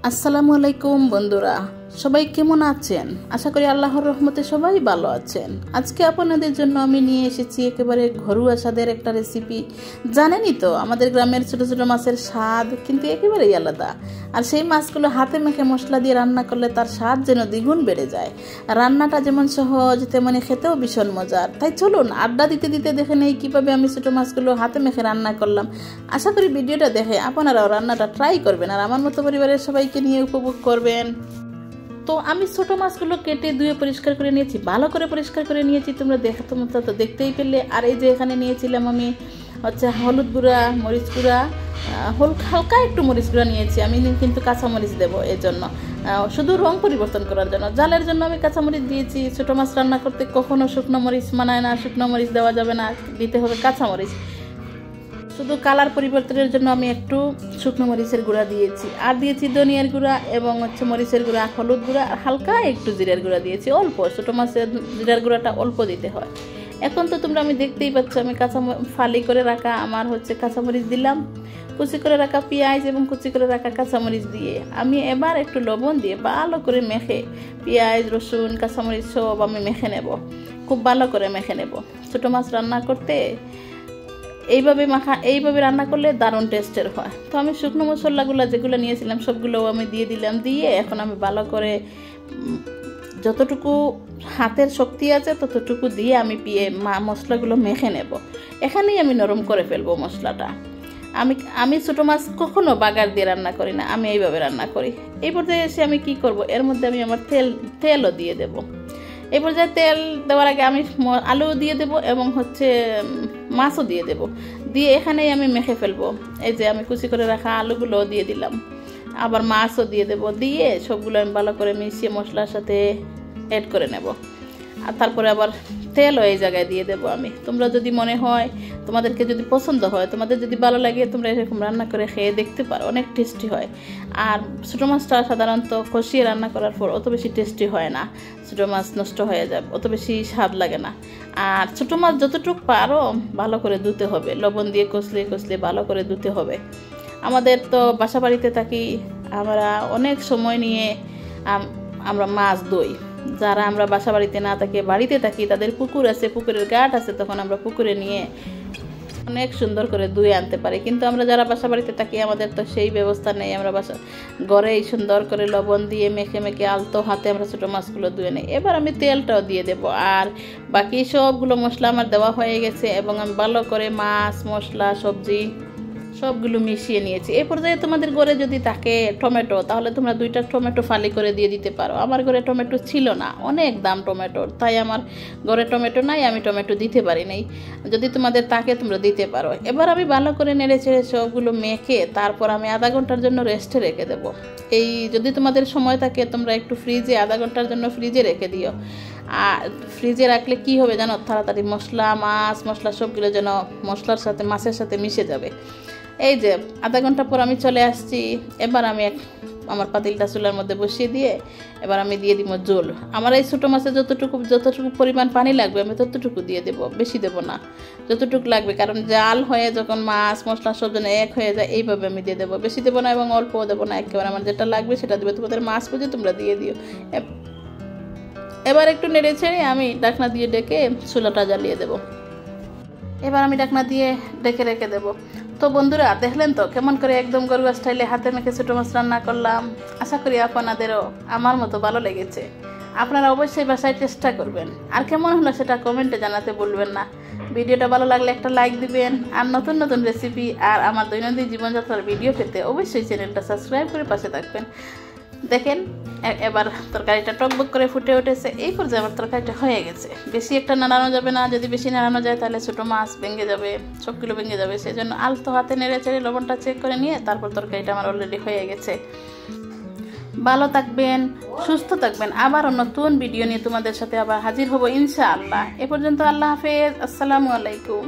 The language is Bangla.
আসসালামু আলাইকুম বন্ধুরা, সবাই কেমন আছেন? আশা করি আল্লাহর রহমতে সবাই ভালো আছেন। আজকে আপনাদের জন্য আমি নিয়ে এসেছি একেবারে ঘরোয়া স্বাদের একটা রেসিপি। জানেনই তো আমাদের গ্রামের ছোট ছোট মাছের স্বাদ কিন্তু একেবারেই আলাদা। আর সেই মাছগুলো হাতে মেখে মশলা দিয়ে রান্না করলে তার স্বাদ যেন দ্বিগুণ বেড়ে যায়। রান্নাটা যেমন সহজ তেমনি খেতেও ভীষণ মজার। তাই চলুন আড্ডা দিতে দিতে দেখে নেই কীভাবে আমি ছোটো মাছগুলো হাতে মেখে রান্না করলাম। আশা করি ভিডিওটা দেখে আপনারাও রান্নাটা ট্রাই করবেন আর আমার মতো পরিবারের সবাইকে নিয়ে উপভোগ করবেন। তো আমি ছোটো মাছগুলো কেটে ধুয়ে পরিষ্কার করে নিয়েছি, ভালো করে পরিষ্কার করে নিয়েছি। তোমরা তো দেখতেই পেলে। আর এই যে এখানে নিয়েছিলাম আমি হলুদ গুঁড়া, মরিচ গুঁড়া, হালকা একটু মরিচ গুঁড়া নিয়েছি। আমি কিন্তু কাঁচামরিচ দেবো এর জন্য, শুধু রং পরিবর্তন করার জন্য। জালের জন্য আমি কাঁচামরিচ দিয়েছি। ছোটো মাছ রান্না করতে কখনো শুকনো মরিচ মানায় না, শুকনো মরিচ দেওয়া যাবে না, দিতে হবে কাঁচামরিচ। শুধু কালার পরিবর্তনের জন্য আমি একটু শুকনো মরিচের গুঁড়া দিয়েছি, আর দিয়েছি ধনিয়ার গুঁড়া এবং মরিচের গুঁড়া, হলুদ গুঁড়া, আর হালকা একটু জিরার গুঁড়া দিয়েছি। অল্প, ছোটো মাছের জিরার গুঁড়াটা অল্প দিতে হয়। এখন তো আমি দেখতেই পাচ্ছ আমি ফালি করে রাখা আমার কাঁচামরিচ দিলাম, কুচি করে রাখা পেঁয়াজ এবং কুচি করে রাখা কাঁচামরিচ দিয়ে আমি এবার একটু লবণ দিয়ে ভালো করে মেখে, পেঁয়াজ, রসুন, কাঁচামরিচ সব আমি মেখে নেব, খুব ভালো করে মেখে নেব। ছোটো মাছ রান্না করতে এইভাবে রান্না করলে দারুণ টেস্টের হয়। তো আমি শুকনো মশলাগুলো যেগুলো নিয়েছিলাম সবগুলো আমি দিয়ে দিলাম। দিয়ে এখন আমি ভালো করে যতটুকু হাতের শক্তি আছে ততটুকু দিয়ে আমি মশলাগুলো মেখে নেব। এখানেই আমি নরম করে ফেলবো মশলাটা। আমি ছোটো মাছ কখনো বাগার দিয়ে রান্না করি না, আমি এইভাবে রান্না করি। এই পর্যায়ে এসে আমি কি করব, এর মধ্যে আমি আমার তেলও দিয়ে দেব। এই পর্যায়ে তেল দেওয়ার আগে আমি আলু দিয়ে দেব এবং মাছও দিয়ে দেব। দিয়ে এখানেই আমি মেখে ফেলবো। এই যে আমি কুচি করে রাখা আলুগুলোও দিয়ে দিলাম, আবার মাছও দিয়ে দেব। দিয়ে সবগুলো আমি ভালো করে মিশিয়ে মশলার সাথে অ্যাড করে নেব। আর তারপরে আবার তেলও এই জায়গায় দিয়ে দেবো আমি। তোমরা যদি মনে হয়, তোমাদেরকে যদি পছন্দ হয়, তোমাদের যদি ভালো লাগে, তোমরা এরকম রান্না করে খেয়ে দেখতে পারো, অনেক টেস্টি হয়। আর ছোটো মাছটা সাধারণত কষিয়ে রান্না করার পর অত বেশি টেস্টি হয় না, ছোটো মাছ নষ্ট হয়ে যায়, অত বেশি স্বাদ লাগে না। আর ছোটো মাছ যতটুকু পারো ভালো করে ধুতে হবে, লবণ দিয়ে কষলে ভালো করে ধুতে হবে। আমাদের তো বাসা বাড়িতে থাকি, আমরা অনেক সময় নিয়ে আমরা মাছ ধুই। যারা আমরা বাসা বাড়িতে না থাকি, বাড়িতে থাকি, তাদের পুকুর আছে, পুকুরের ঘাট আছে, তখন আমরা পুকুরে নিয়ে অনেক সুন্দর করে ধুয়ে আনতে পারি। কিন্তু আমরা যারা বাসা বাড়িতে থাকি আমাদের তো সেই ব্যবস্থা নেই। আমরা ঘরেই সুন্দর করে লবণ দিয়ে মেখে আলতো হাতে আমরা ছোটো মাছগুলো ধুয়ে নিই। এবার আমি তেলটাও দিয়ে দেবো। আর বাকি সবগুলো মশলা আমার দেওয়া হয়ে গেছে এবং আমি ভালো করে মাছ, মশলা, সবজি সবগুলো মিশিয়ে নিয়েছি। এই পর্যায়ে তোমাদের ঘরে যদি থাকে টমেটো, তাহলে তোমরা 2টা টমেটো ফালি করে দিয়ে দিতে পারো। আমার ঘরে টমেটো ছিল না, অনেক দাম টমেটোর, তাই আমার ঘরে টমেটো নাই, আমি টমেটো দিতে পারি নাই। যদি তোমাদের থাকে তোমরা দিতে পারো। এবার আমি ভালো করে নেড়ে চেড়ে সবগুলো মেখে তারপর আমি আধা ঘন্টার জন্য রেস্টে রেখে দেবো। যদি তোমাদের সময় থাকে তোমরা একটু আধা ঘন্টার জন্য ফ্রিজে রেখে দিও। আর ফ্রিজে রাখলে কি হবে জানো, তাড়াতাড়ি মাছ মশলা সবগুলো যেন মশলার সাথে মাছের সাথে মিশে যাবে। এই যে আধা ঘন্টা পর আমি চলে আসছি। এবার আমি আমার পাতিলটা চুলার মধ্যে বসিয়ে দিয়ে এবার আমি দিয়ে দিব ঝোল। আমার এই ছোটো মাছে যতটুকু পরিমাণ পানি লাগবে আমি ততটুকু দিয়ে দেবো, বেশি দেবো না, যতটুকু লাগবে। কারণ জাল হয়ে যখন মাছ মশলা সব যেন এক হয়ে যায়, এইভাবে আমি দিয়ে দেবো, বেশি দেবো না এবং অল্পও দেবো না, একেবারে আমার যেটা লাগবে সেটা দেবে। তোমাদের মাছ বুঝে তোমরা দিয়ে দিও। এবার একটু নেড়ে ছেড়ে আমি ঢাকনা দিয়ে ডেকে চুলাটা জ্বালিয়ে দেবো। এবার আমি ঢাকনা দিয়ে ডেকে রেখে দেবো। তো বন্ধুরা দেখলেন তো কেমন করে একদম ঘরোয়া স্টাইলে হাতে মেখে ছোটো মাছ রান্না করলাম। আশা করি আপনাদেরও আমার মতো ভালো লেগেছে। আপনারা অবশ্যই বাসায় চেষ্টা করবেন। আর কেমন হলো সেটা কমেন্টে জানাতে ভুলবেন না। ভিডিওটা ভালো লাগলে একটা লাইক দিবেন। আর নতুন নতুন রেসিপি আর আমার দৈনন্দিন জীবনযাত্রার ভিডিও পেতে অবশ্যই চ্যানেলটা সাবস্ক্রাইব করে পাশে থাকবেন। দেখেন এবার তরকারিটা টকবক করে ফুটে উঠেছে। এই পর্যায়ে আমার তরকারিটা হয়ে গেছে। বেশি একটা নাড়ানো যাবে না, যদি বেশি নাড়ানো যায় তাহলে ছোটো মাছ ভেঙে যাবে, সবগুলো ভেঙে যাবে। সেই জন্য আলতো হাতে নেড়ে চেড়ে লবণটা চেক করে নিয়ে তারপর তরকারিটা আমার অলরেডি হয়ে গেছে। ভালো থাকবেন, সুস্থ থাকবেন। আবারও নতুন ভিডিও নিয়ে তোমাদের সাথে আবার হাজির হব ইনশাআল্লাহ। এ পর্যন্ত আল্লাহ হাফেজ, আসসালামু আলাইকুম।